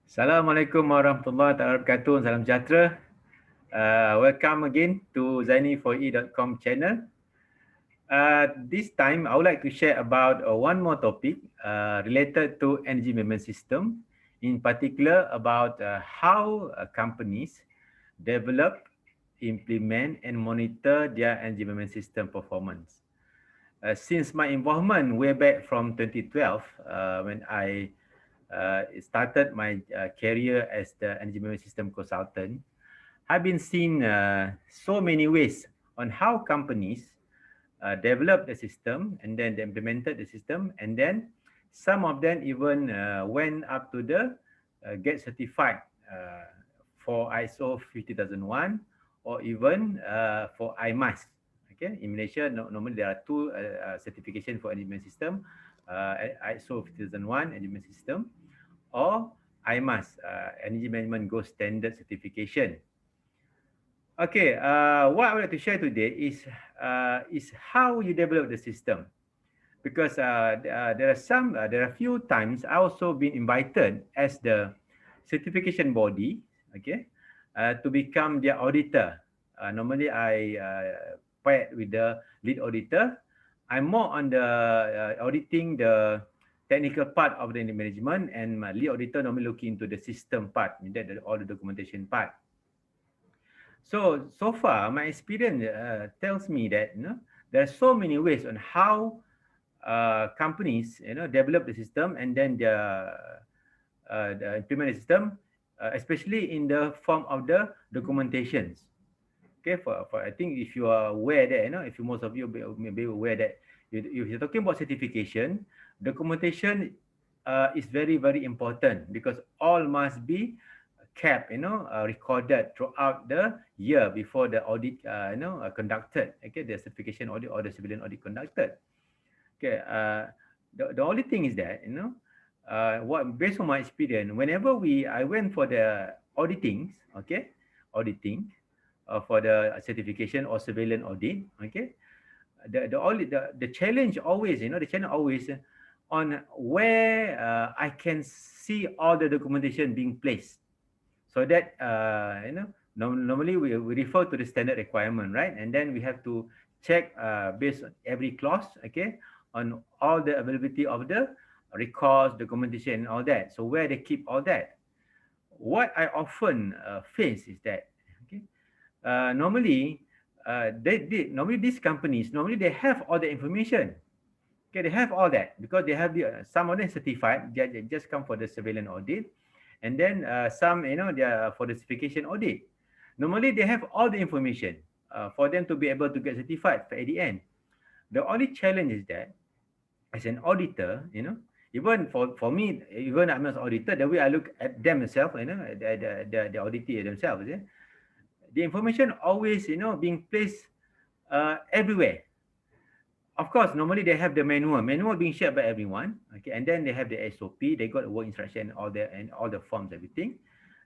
Assalamualaikum warahmatullahi wabarakatuh. Salam sejahtera. Welcome again to zainifoe.com channel. This time, I would like to share about one more topic related to energy management system. In particular, about how companies develop, implement, and monitor their energy management system performance. Since my involvement way back from 2012, when I started my career as the energy management system consultant, I've been seeing so many ways on how companies developed the system and then they implemented the system, and then some of them even went up to the get certified for ISO 50001 or even for IMAS. Okay, in Malaysia, normally there are two certification for management system, ISO 50001 management system, or IMAS, Energy Management Gold Standard Certification. Okay, what I would like to share today is how you develop the system, because there are few times I also been invited as the certification body, okay, to become their auditor. Normally, I paired with the lead auditor. I'm more on the auditing the technical part of the management, and my lead auditor normally looking into the system part, all the documentation part. So far, my experience tells me that there are so many ways on how companies develop the system and then the implement the system, especially in the form of the documentations. Okay, for I think if you are aware that if you, most of you may be aware that if you're talking about certification, documentation is very important, because all must be kept recorded throughout the year before the audit conducted. Okay, the certification audit or the civilian audit conducted. Okay, the only thing is that what based on my experience, whenever I went for the auditings, okay, auditing for the certification or surveillance audit, okay, the challenge always, the challenge always on where I can see all the documentation being placed, so that normally we refer to the standard requirement, right? And then we have to check based on every clause, okay, on all the availability of the records, documentation, and all that. So where they keep all that. What I often face is that, okay, normally normally these companies normally they have all the information. Okay, they have all that because they have some of them certified. They just come for the surveillance audit, and then some they are for the certification audit. Normally they have all the information for them to be able to get certified at the end. The only challenge is that as an auditor, even for me, even I'm an auditor, the way I look at them themselves, the auditor themselves, the information always being placed everywhere. Of course, normally they have the manual being shared by everyone, okay, and then they have the SOP, they got the work instruction, and all the forms, everything.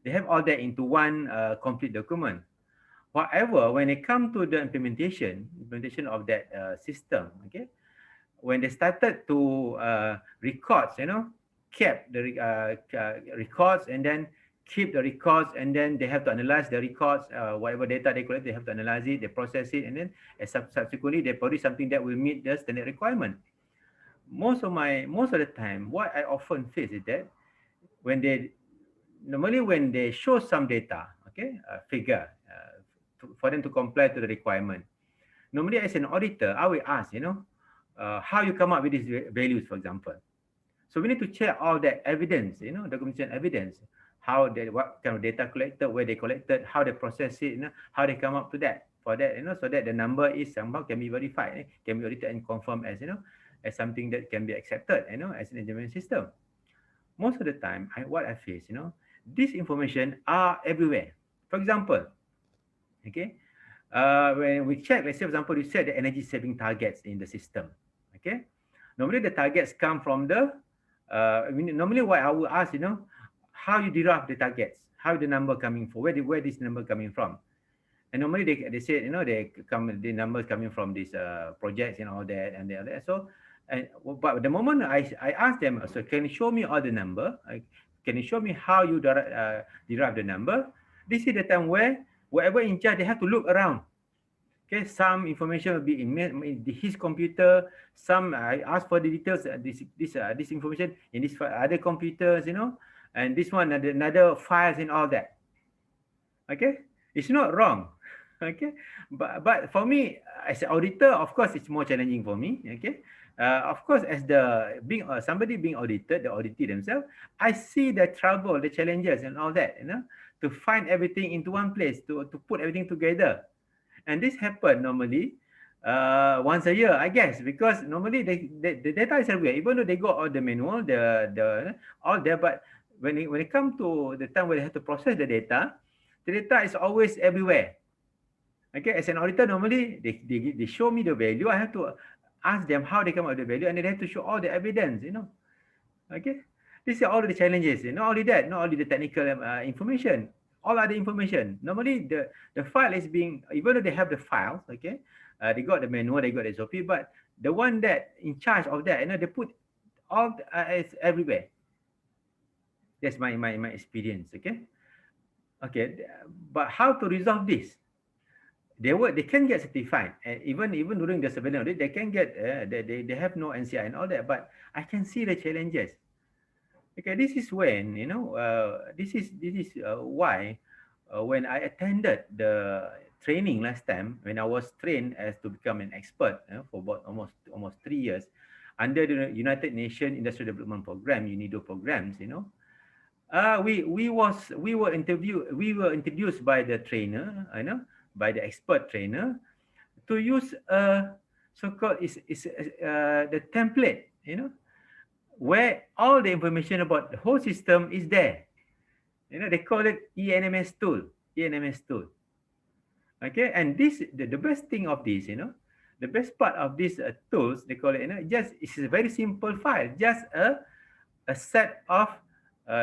They have all that into one complete document. However, when it comes to the implementation of that system, okay, when they started to records, kept the records, and then keep the records, and then they have to analyze the records, whatever data they collect, they have to analyze it, they process it, and then subsequently they produce something that will meet the standard requirement. Most of the time, what I often face is that when they show some data, okay, figure, for them to comply to the requirement, normally as an auditor, I will ask, how you come up with these values, for example. So we need to check all that evidence, documentation evidence, what kind of data collected, where they collected, how they process it, how they come up to that. For that, so that the number is somehow can be verified, can be audited and confirmed as, as something that can be accepted, as an engineering system. Most of the time, what I face, this information are everywhere. For example, okay, when we check, let's say, for example, you set the energy saving targets in the system, okay. Normally the targets come from the, normally what I will ask, how you derive the targets, how the number coming from, where this number coming from. And normally they say, the numbers coming from these projects and all that, and all that. So, but the moment I ask them, so can you show me all the number? Can you show me how you derive the number? This is the time where whoever in charge, they have to look around. Okay, some information will be in his computer. Some I ask for the details. This information in this other computers, and this one another files and all that. Okay, it's not wrong. Okay, but for me as an auditor, of course, it's more challenging for me. Okay, of course, as the being somebody being audited, the auditee themselves, I see the trouble, the challenges, and all that. To find everything into one place, to put everything together. And this happen normally once a year, I guess, because normally the data is everywhere. Even though they got all the manual, the all there, but when it comes to the time where they have to process the data is always everywhere. Okay, as an auditor, normally they show me the value. I have to ask them how they come up with the value, and they have to show all the evidence. Okay, these are all the challenges. Not only that, not only the technical information, all other information. Normally, the file is being, even though they have the files, okay, they got the manual, they got the SOP, but the one that in charge of that, they put all it's everywhere. That's my experience. Okay, but how to resolve this? They can get certified, and even during the surveillance audit, they can get they have no NCI and all that, but I can see the challenges. Okay, this is when this is why when I attended the training last time, when I was trained as to become an expert for about almost 3 years under the United Nations Industrial Development Program, UNIDO programs. We were introduced by the trainer, by the expert trainer, to use so-called is the template, where all the information about the whole system is there. They call it ENMS tool. Okay, and this the best thing of this, the best part of these tools, they call it, just it's a very simple file, just a set of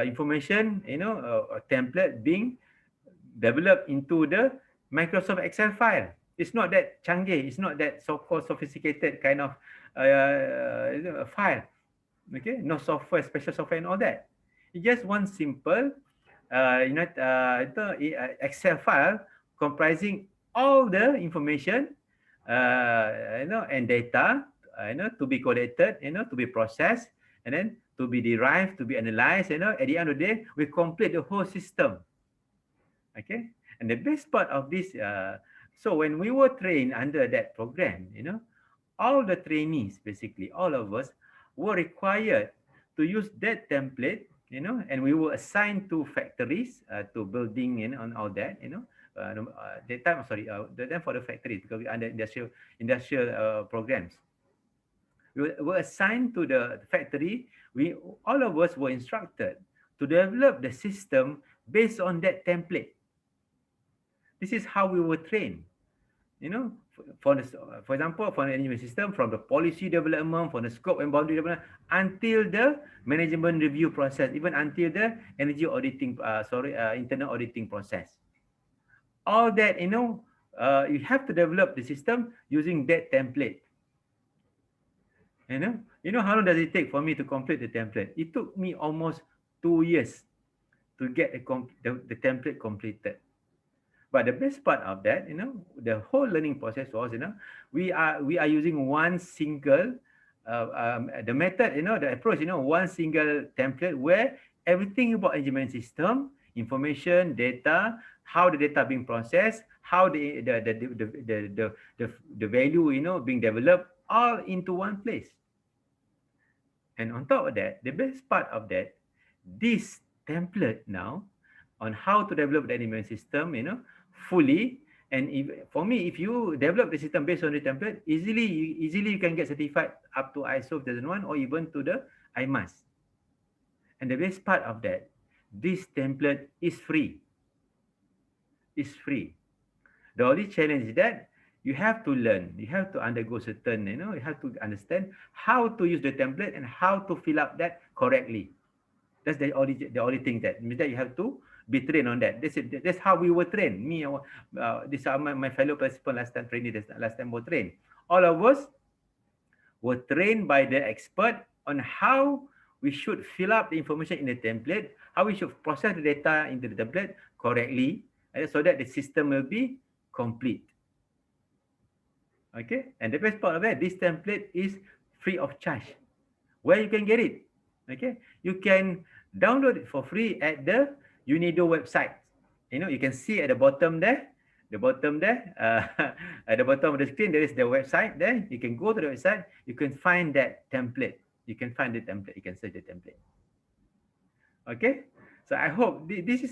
information, a template being developed into the Microsoft Excel file. It's not that canggih, it's not that so-called sophisticated kind of file. Okay, no software, special software and all that. It's just one simple Excel file comprising all the information and data to be collected, to be processed, and then to be derived, to be analyzed. At the end of the day, we complete the whole system. Okay, and the best part of this, so when we were trained under that program, all the trainees, basically all of us, were required to use that template, and we were assigned to factories, to building, and all that, that time, the time for the factories, because we under industrial programs. We were assigned to the factory. All of us were instructed to develop the system based on that template. This is how we were trained. For example, for the engineering system, from the policy development, from the scope and boundary development, until the management review process, even until the energy auditing, internal auditing process. All that, you have to develop the system using that template. How long does it take for me to complete the template? It took me almost 2 years to get the template completed. But the best part of that, the whole learning process was, we are using one single, the method, the approach, one single template where everything about engineering system, information, data, how the data being processed, how the value, being developed, all into one place. And on top of that, the best part of that, this template now on how to develop the engineering system, fully. And for me, if you develop the system based on the template, easily you can get certified up to ISO 2001 or even to the IMAS. And the best part of that, this template is free. It's free. The only challenge is that you have to learn, you have to undergo certain, you have to understand how to use the template and how to fill up that correctly. That's the only thing that means that you have to be trained on that. That's how we were trained. Me, these are my fellow participants last time were trained. All of us were trained by the expert on how we should fill up the information in the template, how we should process the data into the template correctly, so that the system will be complete. Okay, and the best part of that, this template is free of charge. Where you can get it? Okay, you can download it for free at the UNIDO website. You can see at the bottom there, at the bottom of the screen, there is the website there. You can go to the website, you can find that template. You can find the template, you can search the template. Okay, so I hope this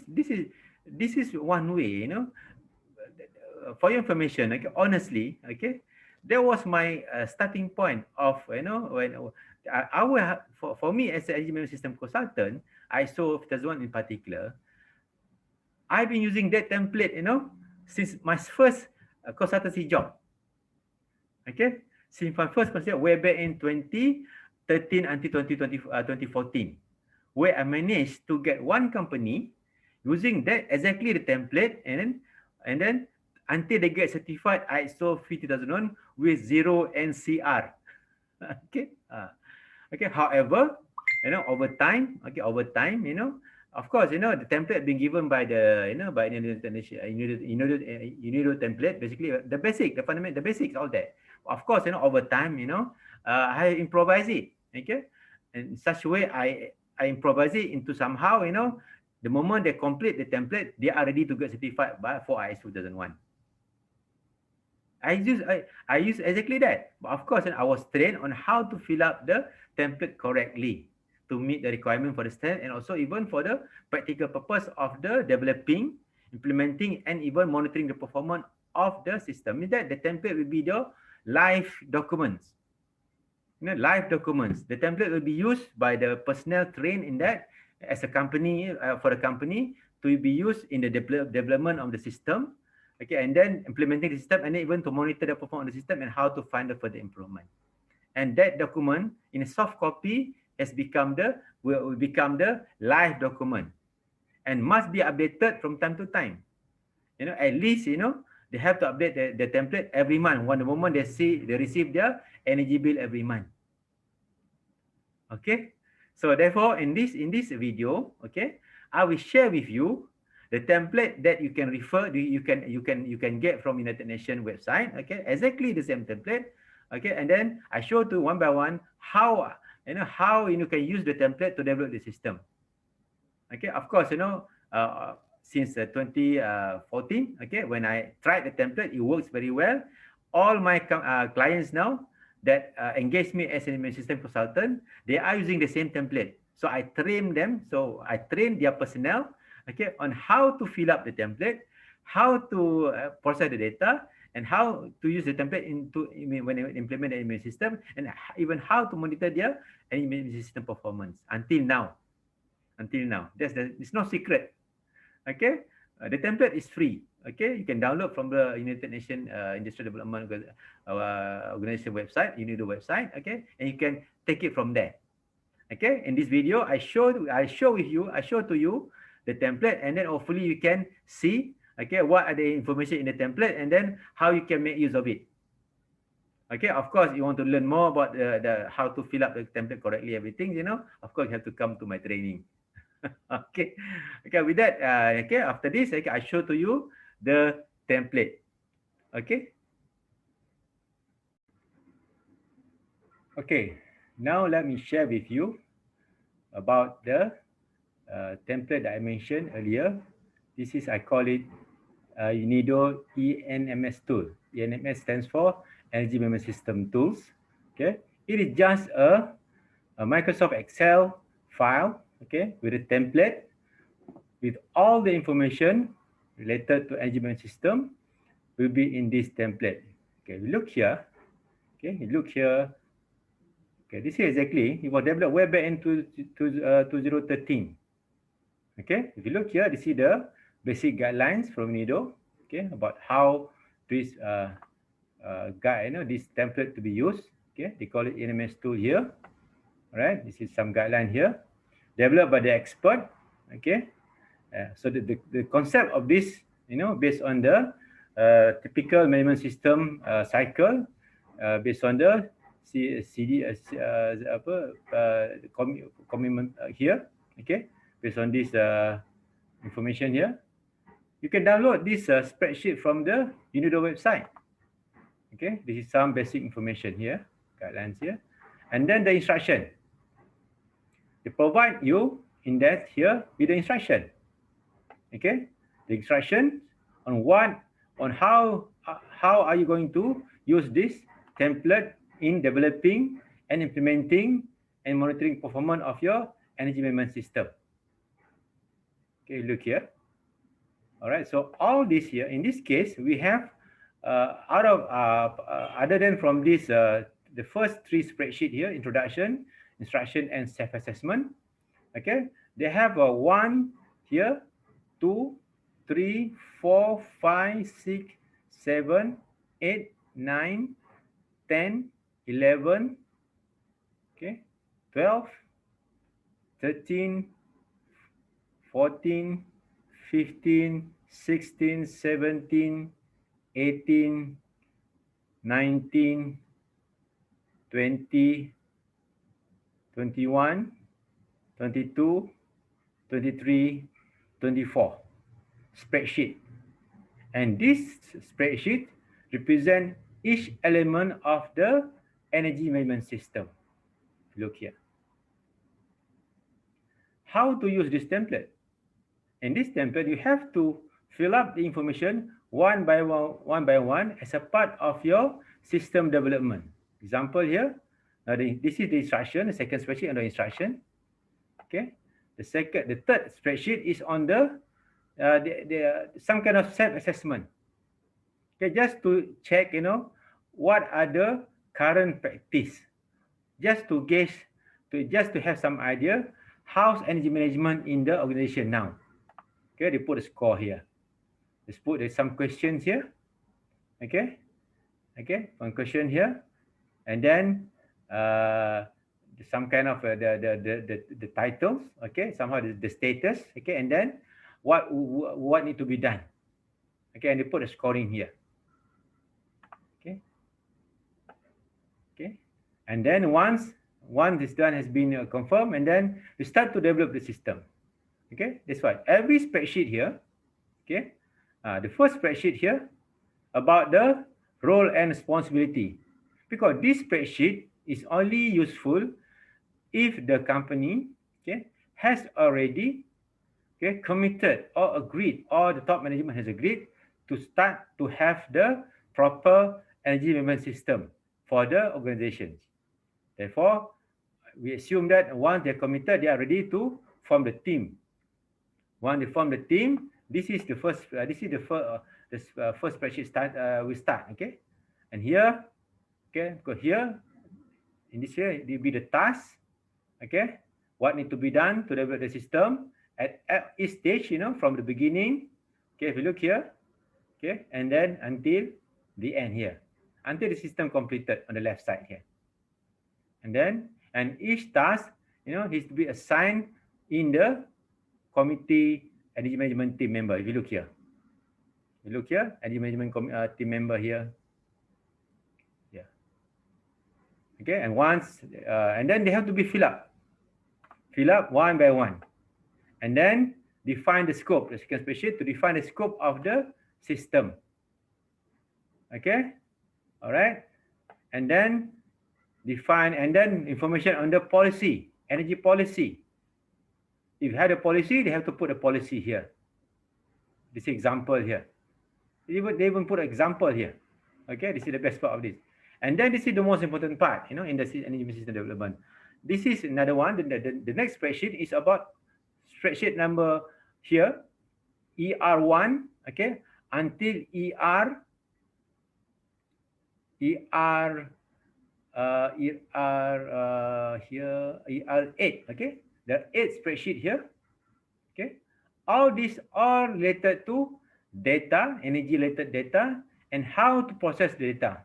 is one way, for your information. Okay, honestly, okay, that was my starting point of, when for me as an energy management system consultant, ISO 5001 in particular, I've been using that template, since my first consultancy job. Okay, since my first consultancy way back in 2013 until 2014, where I managed to get one company using that exactly the template, and then until they get certified ISO 50001 with 0 NCR. Okay. Okay. However, over time, of course, the template being given by the, by UNIDO template, basically the fundamental, the basics, all that. Of course, over time, I improvise it. Okay. In such a way, I improvise it into somehow, the moment they complete the template, they are ready to get certified for ISO 2001. I use exactly that. But of course, I was trained on how to fill up the template correctly to meet the requirement for the standard, and also even for the practical purpose of the developing, implementing, and even monitoring the performance of the system. Means that the template will be the live documents. Live documents. The template will be used by the personnel trained in that as a company, for the company, to be used in the development of the system. Okay, and then implementing the system, and then even to monitor the performance of the system and how to find the further improvement. And that document in a soft copy will become the live document, and must be updated from time to time. At least, they have to update the template every month. When the moment they receive their energy bill every month. Okay, so therefore in this video, okay, I will share with you the template that you can refer, you can get from United Nations website. Okay, exactly the same template. Okay, and then I show to one by one how you can use the template to develop the system. Okay, of course, since 2014, okay, when I tried the template, it works very well. All my clients now that engage me as an system consultant, they are using the same template. So I train them. So I train their personnel, okay, on how to fill up the template, how to process the data, and how to use the template when they implement the energy system, and even how to monitor their energy system performance. Until now, it's no secret. Okay, the template is free. Okay, you can download from the United Nations Industrial Development Organization website, UNIDO website. Okay, and you can take it from there. Okay, in this video, I show to you the template, and then hopefully you can see, okay, what are the information in the template, and then how you can make use of it. Okay, of course, you want to learn more about the how to fill up the template correctly, everything, of course, you have to come to my training. Okay, with that, okay, after this, okay, I show to you the template. Okay. Okay, now let me share with you about the template that I mentioned earlier. This is, I call it UNIDO ENMS tool. ENMS stands for Energy Management System Tools. Okay, it is just a Microsoft Excel file, okay, with a template with all the information related to energy management system will be in this template. Okay, we look here. Okay, you look here. Okay, this is exactly, it was developed way back in 2013. Okay, if you look here, you see the basic guidelines from UNIDO, okay, about how this this template to be used. Okay, they call it ENMS tool here. All right, this is some guideline here, developed by the expert. Okay, so the concept of this, based on the typical management system cycle, based on the CD commitment here. Okay, based on this information here, you can download this spreadsheet from the UNIDO website. Okay, this is some basic information here, guidelines here, and then the instruction. They provide you in that here with the instruction. Okay, the instruction on how are you going to use this template in developing and implementing and monitoring performance of your energy management system. Okay, look here. All right, so all this here, in this case, we have other than from this, the first three spreadsheet here, introduction, instruction, and self-assessment. Okay, they have a 1 here, 2, 3, 4, 5, 6, 7, 8, 9, 10, 11, okay, 12, 13, 14, 15, 16, 17, 18, 19, 20, 21, 22, 23, 24 spreadsheet. And this spreadsheet represent each element of the energy management system. Look here. How to use this template? In this template, you have to fill up the information one by one as a part of your system development. Example here, this is the instruction, the second spreadsheet under instruction. Okay, the third spreadsheet is on the some kind of self-assessment. Okay, just to check, what are the current practice, just to gauge, just to have some idea how's energy management in the organization now. Okay, they put a score here. Let's put some questions here. Okay, one question here, and then some kind of the titles. Okay, somehow the status. Okay, and then what need to be done. Okay, and they put a scoring here. Okay, and then once this done has been confirmed, and then we start to develop the system. Okay, that's why every spreadsheet here, okay, the first spreadsheet here about the role and responsibility, because this spreadsheet is only useful if the company, okay, has already, okay, committed or agreed, or the top management has agreed to start to have the proper energy management system for the organizations. Therefore, we assume that once they're committed, they are ready to form the team. Once they form the team, this is the first spreadsheet we start. Okay, and here, okay, because here in this here, it will be the task. Okay, what need to be done to develop the system at each stage, from the beginning. Okay, if you look here, okay, and then until the end here, until the system completed on the left side here. And each task, needs to be assigned in the committee energy management team member. If you look here, energy management team member here. Yeah. Okay, and once, and then they have to be fill up one by one, and then define the scope. The second spreadsheet to define the scope of the system. Okay, all right, and then define, and then information on the policy, energy policy. If you had a policy, they have to put a policy here. This example here. They even put an example here. Okay, this is the best part of this. And then this is the most important part, in the energy system development. This is another one. The next spreadsheet is about spreadsheet number here, ER1, okay, until ER8, okay, the 8th spreadsheet here, okay. All these are related to data, energy related data, and how to process the data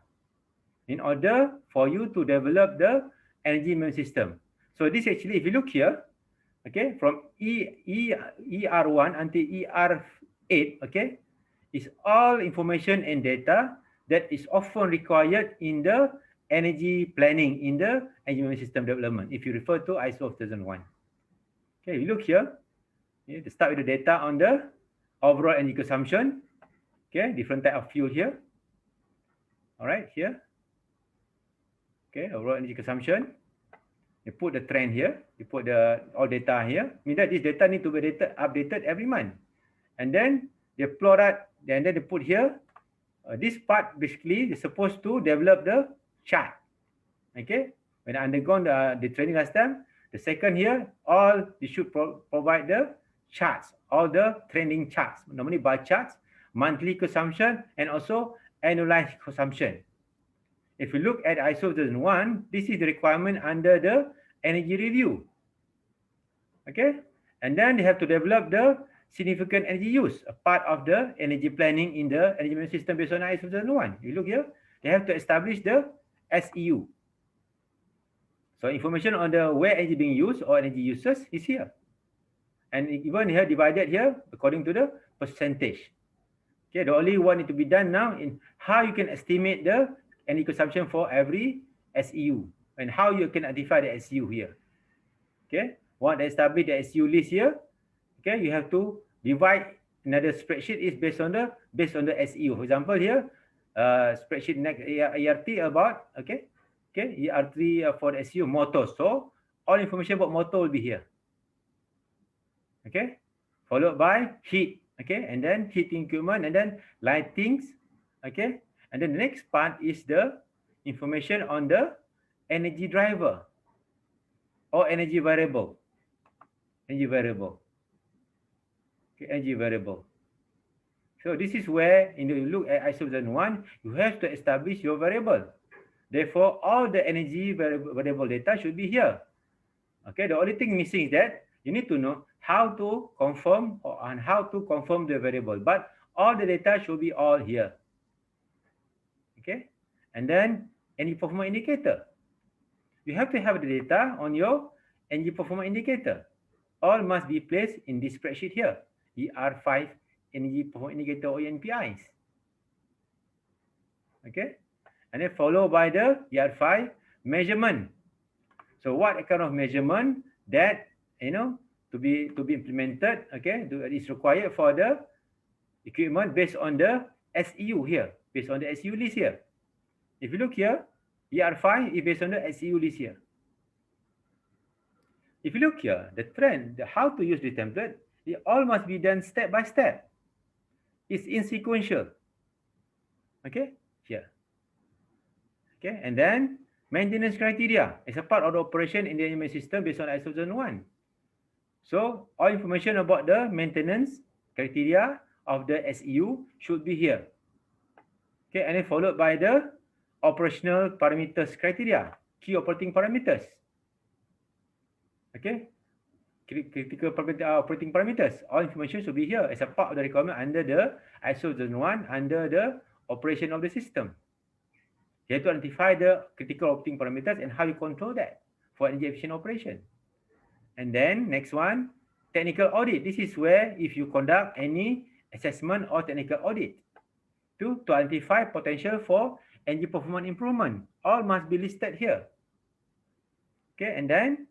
in order for you to develop the energy management system. So this actually, if you look here, okay, from ER1 until ER8, okay, is all information and data that is often required in the energy planning in the energy management system development, if you refer to ISO 2001. Okay, you look here, to start with the data on the overall energy consumption. Okay, different type of fuel here. All right, here. Okay, overall energy consumption. You put the trend here. You put the all data here. Means that this data need to be updated every month. And then they plot out, and then they put here. This part basically is supposed to develop the chart. Okay, when I undergone the training last time, the second here, all they should provide the charts, all the trending charts, normally bar charts, monthly consumption, and also annualized consumption. If you look at ISO 2001, this is the requirement under the energy review. Okay, and then they have to develop the significant energy use, a part of the energy planning in the energy management system based on ISO 2001. You look here, they have to establish the SEU. So information on the where energy being used or energy uses is here. And even here divided here according to the percentage. Okay, the only one need to be done now in how you can estimate the energy consumption for every SEU and how you can identify the SEU here. Okay, once they establish the SEU list here, okay, you have to divide another spreadsheet is based on the SEU. For example, here, spreadsheet next ERT about ER3 for the SEU motors. So all information about motor will be here. Okay, followed by heat. Okay, and then heating equipment, and then lightings. Okay, and then the next part is the information on the energy driver or energy variable. Energy variable. Okay, energy variable. So this is where you look at ISO 2001, you have to establish your variable. Therefore, all the energy variable data should be here. Okay, the only thing missing is that you need to know how to confirm and how to confirm the variable, but all the data should be all here. Okay, and then energy performance indicator. You have to have the data on your energy performance indicator. All must be placed in this spreadsheet here, ER5 energy performance indicator or ENPIs. Okay, and then followed by the ER5 measurement. So what kind of measurement that to be implemented? Okay, is required for the equipment based on the SEU here, based on the SEU list here. If you look here, ER5 is based on the SEU list here. If you look here, the trend, how to use the template, it all must be done step by step. It's in sequential. Okay, here. Okay, and then maintenance criteria is a part of the operation in the EMS system based on ISO 2001. So all information about the maintenance criteria of the SEU should be here. Okay, and then followed by the operational parameters criteria, key operating parameters. Okay, critical operating parameters. All information should be here as a part of the requirement under the ISO 2001 under the operation of the system. You have to identify the critical operating parameters and how you control that for energy efficient operation. And then next one, technical audit. This is where if you conduct any assessment or technical audit to identify potential for energy performance improvement, all must be listed here. Okay, and then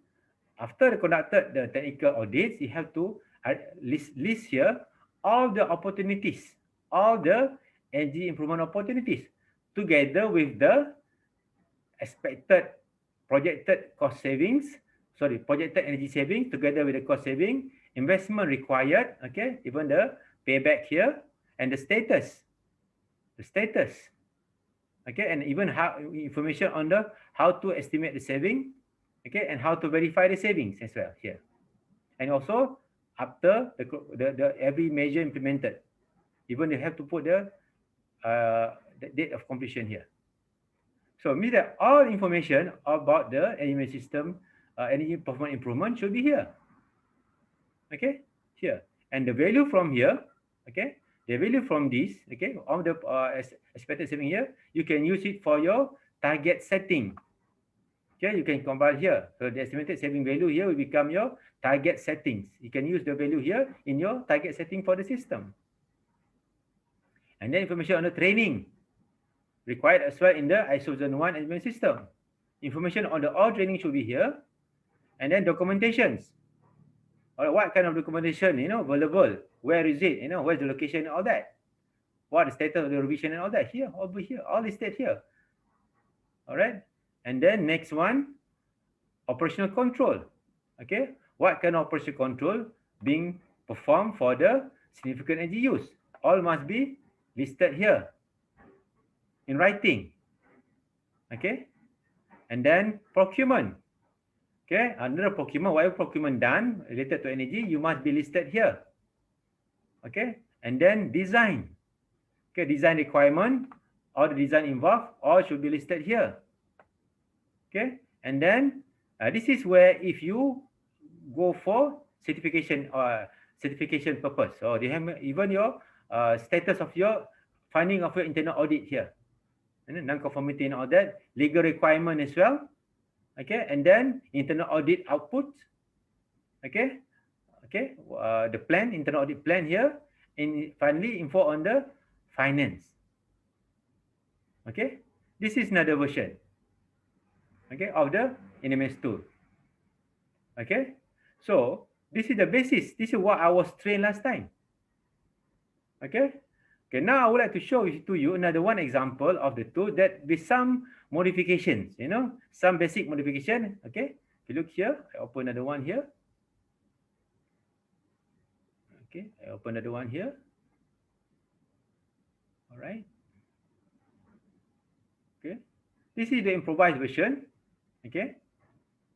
after conducted the technical audits, you have to list here all the opportunities, all the energy improvement opportunities, together with the expected projected projected energy saving, together with the cost saving, investment required, okay, even the payback here, and the status, okay, and even how information on the how to estimate the saving, okay, and how to verify the savings as well here, and also after the every measure implemented, even you have to put the date of completion here. So means that all information about the energy system energy performance improvement should be here. Okay, here, and the value from here, okay, the value from this, okay, on the expected saving here, you can use it for your target setting. Okay, you can combine here. So the estimated saving value here will become your target settings. You can use the value here in your target setting for the system. And then information on the training. required as well in the ISO Zone 1 management system. Information on the all training should be here, and then documentations. Or what kind of documentation, available? Where is it? Where's the location and all that? What is the status of the revision and all that? Here, over here, all is stated here. All right. And then next one, operational control. Okay. What kind of operational control being performed for the significant energy use? All must be listed here in writing. Okay. And then procurement. Okay. Under procurement, whatever procurement done related to energy, you must be listed here. Okay. And then design. Okay. Design requirement, all the design involved, all should be listed here. Okay. And then this is where if you go for certification or certification purpose, or they have even your status of your finding of your internal audit here, and non-conformity and all that, legal requirement as well. Okay, and then internal audit output. Okay, the plan, internal audit plan here, and finally info on the finance. Okay, this is another version. Okay, of the NMS tool. Okay, so this is the basis. This is what I was trained last time. Okay. Okay, now I would like to show to you another one example of the tool that with some modifications, some basic modification. Okay, if you look here, I open another one here. Okay, I open another one here. All right. Okay, this is the improvised version. Okay,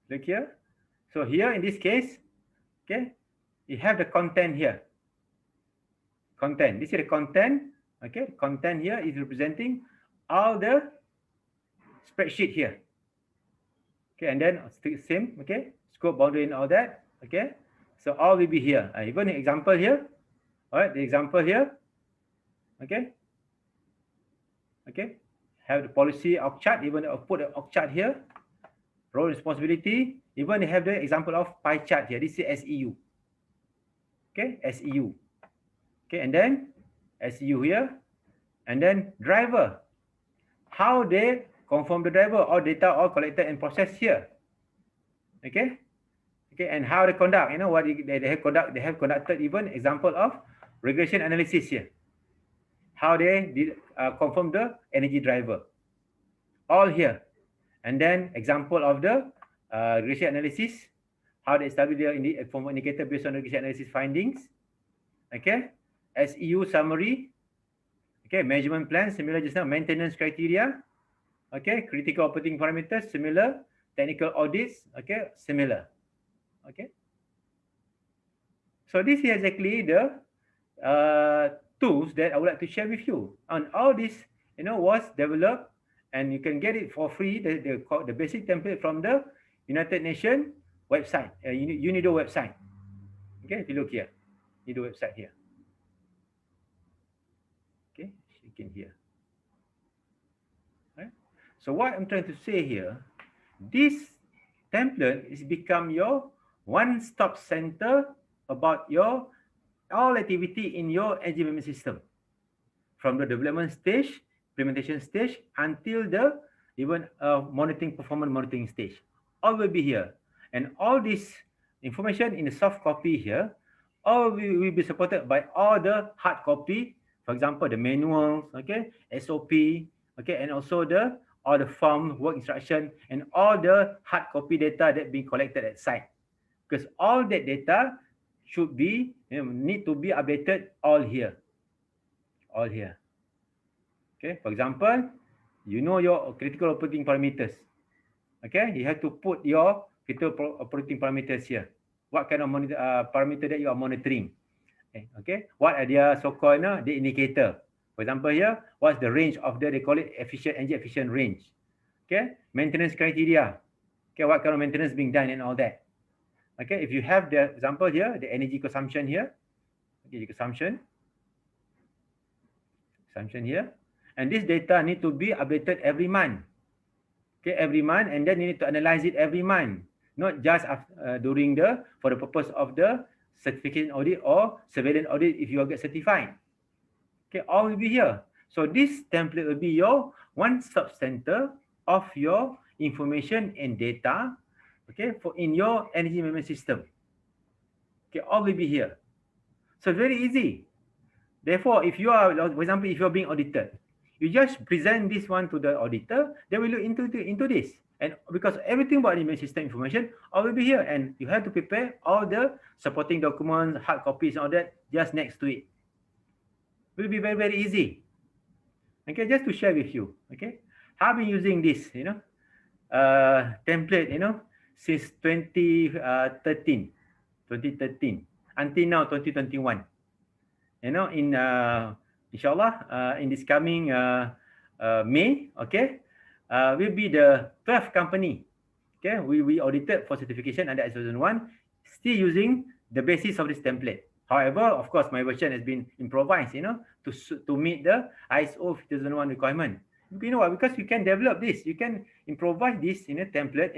look here. So here in this case, okay, you have the content here. Content. This is the content. Okay, content here is representing all the spreadsheet here. Okay, and then same. Okay, scope, boundary, and all that. Okay, so all will be here. Even an example here. All right, the example here. Okay. Okay, have the policy org chart. Even put the org chart here. Role responsibility. Even have the example of pie chart here. This is SEU. Okay, SEU. Okay, and then SEU here, and then driver. How they conform the driver, all data all collected and processed here. Okay, okay, and how they conduct. What they have conduct. They have conducted even example of regression analysis here. How they conform the energy driver. All here, and then example of the regression analysis. How they establish the form indicator based on regression analysis findings. Okay. SEU summary. Okay, measurement plan, similar just now. Maintenance criteria. Okay, critical operating parameters, similar. Technical audits, okay, similar. Okay. So this is exactly the tools that I would like to share with you. And all this, was developed, and you can get it for free. The basic template from the United Nations website, UNIDO website. Okay, if you look here, UNIDO website here. Okay, you can hear. Right? So what I'm trying to say here, this template is become your one-stop center about your all activity in your energy management system, from the development stage, implementation stage, until the even monitoring, performance monitoring stage. All will be here, and all this information in the soft copy here, all will be supported by all the hard copy. For example, the manuals, okay, SOP, okay, and also all the form, work instruction, and all the hard copy data that being collected at site. Because all that data should be, need to be updated all here. All here. Okay, for example, your critical operating parameters. Okay, you have to put your critical operating parameters here. What kind of parameter that you are monitoring? Okay, what are their so-called the indicator? For example, here, what's the range of they call it energy efficient range. Okay, maintenance criteria. Okay, what kind of maintenance being done and all that. Okay, if you have the example here, the energy consumption here. Okay, consumption here, and this data need to be updated every month. Okay, every month, and then you need to analyze it every month, not just during for the purpose of the certification audit or surveillance audit if you will get certified. Okay, all will be here. So this template will be your one-stop center of your information and data, okay, for in your energy management system. Okay, all will be here. So very easy. Therefore, if you are, for example, if you're being audited, you just present this one to the auditor, they will look into this. And because everything about the system information all will be here, and you have to prepare all the supporting documents, hard copies, and all that just next to it. It will be very, very easy. Okay, just to share with you. Okay, I've been using this, template, since 2013 until now 2021. In inshallah, in this coming May, okay, will be the 12th company. Okay, we audited for certification under ISO 2001, still using the basis of this template. However, of course, my version has been improvised, to meet the ISO 2001 requirement. You know what? Because you can develop this, you can improvise this template,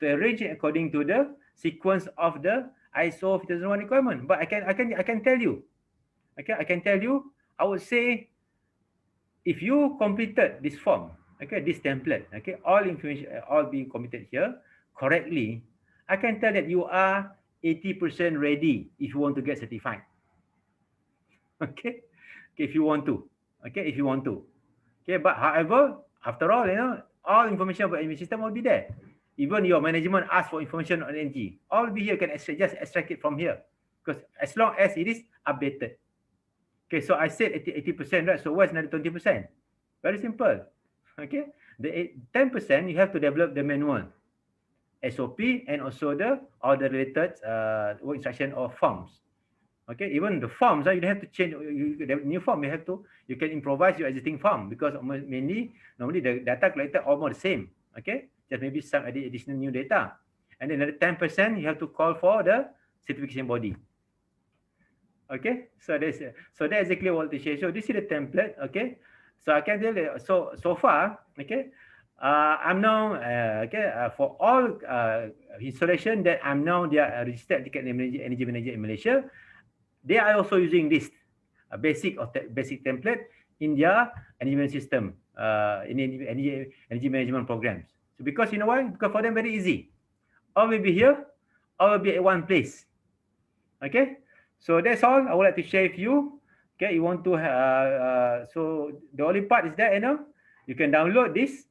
to arrange it according to the sequence of the ISO 2001 requirement. But I can tell you, okay, I would say, if you completed this form, okay, this template, okay, all information, all being completed here correctly, I can tell that you are 80% ready if you want to get certified. Okay, if you want to, okay. But however, after all, all information about energy system will be there. Even your management asks for information on energy, all will be here. You can just extract it from here, because as long as it is updated. Okay, so I said 80%, right? So what's another 20%? Very simple. Okay, the 10% you have to develop the manual, SOP, and also all the related work instruction or forms. Okay, even the forms, you don't have to change the new form. You can improvise your existing form, because normally the data collected almost the same. Okay, just maybe some additional new data, and then another 10% you have to call for the certification body. Okay, so that's exactly what to share. So this is the template. Okay, so I can tell you, so far, okay, I'm now for all installation that I'm now, they are registered energy manager in Malaysia. They are also using this basic template in their energy management system, in energy management programs. So because you know why? Because for them very easy. All will be here, all will be at one place. Okay. So that's all I would like to share with you. Okay, you want to so the only part is that you can download this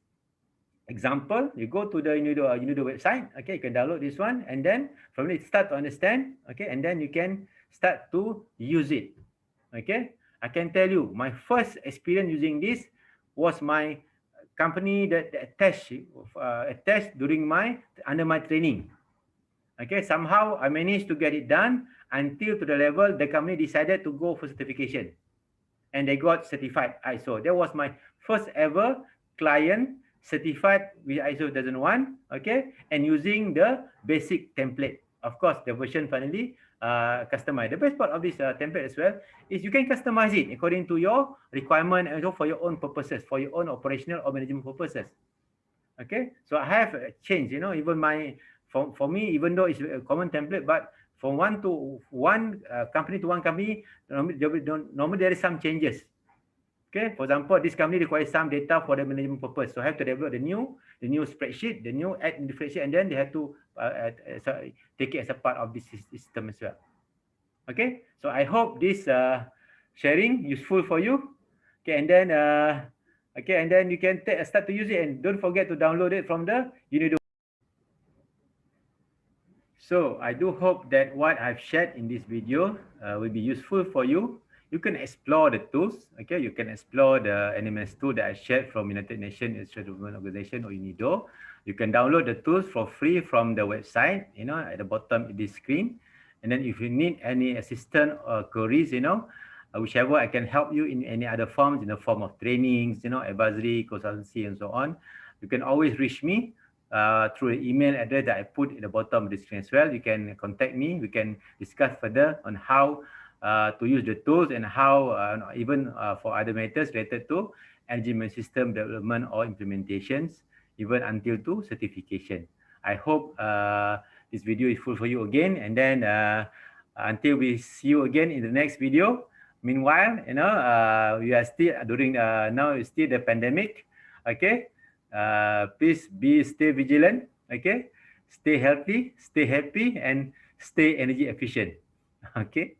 example. You go to the UNIDO website. Okay, you can download this one, and then from it start to understand. Okay, and then you can start to use it. Okay, I can tell you my first experience using this was my company that attached during under my training. Okay, somehow I managed to get it done until to the level the company decided to go for certification, and they got certified ISO. That was my first ever client certified with ISO 2001. Okay, and using the basic template. Of course, the version finally customized. The best part of this template as well is you can customize it according to your requirement and also for your own purposes, for your own operational or management purposes. Okay, so I have changed, even for me, even though it's a common template, but from one company to one company, normally there is some changes. Okay, for example, this company requires some data for the management purpose, so I have to develop the new spreadsheet, add in the spreadsheet, and then they have to take it as a part of this system as well. Okay, so I hope this sharing useful for you. Okay, and then you can start to use it, and don't forget to download it from the UNIDO. So I do hope that what I've shared in this video will be useful for you. You can explore the tools. Okay, you can explore the NMS tool that I shared from United Nations Industrial Development Organization, or UNIDO. You can download the tools for free from the website, at the bottom of this screen. And then if you need any assistance or queries, whichever, I can help you in any other forms, in the form of trainings, advisory, consultancy, and so on. You can always reach me through the email address that I put at the bottom of the screen as well. You can contact me. We can discuss further on how to use the tools, and how even for other matters related to energy management system development or implementations, even until to certification. I hope this video is useful for you again, and then until we see you again in the next video, Meanwhile, we are still during now it's still the pandemic. Okay, please stay vigilant. Okay, stay healthy, stay happy, and stay energy efficient. Okay.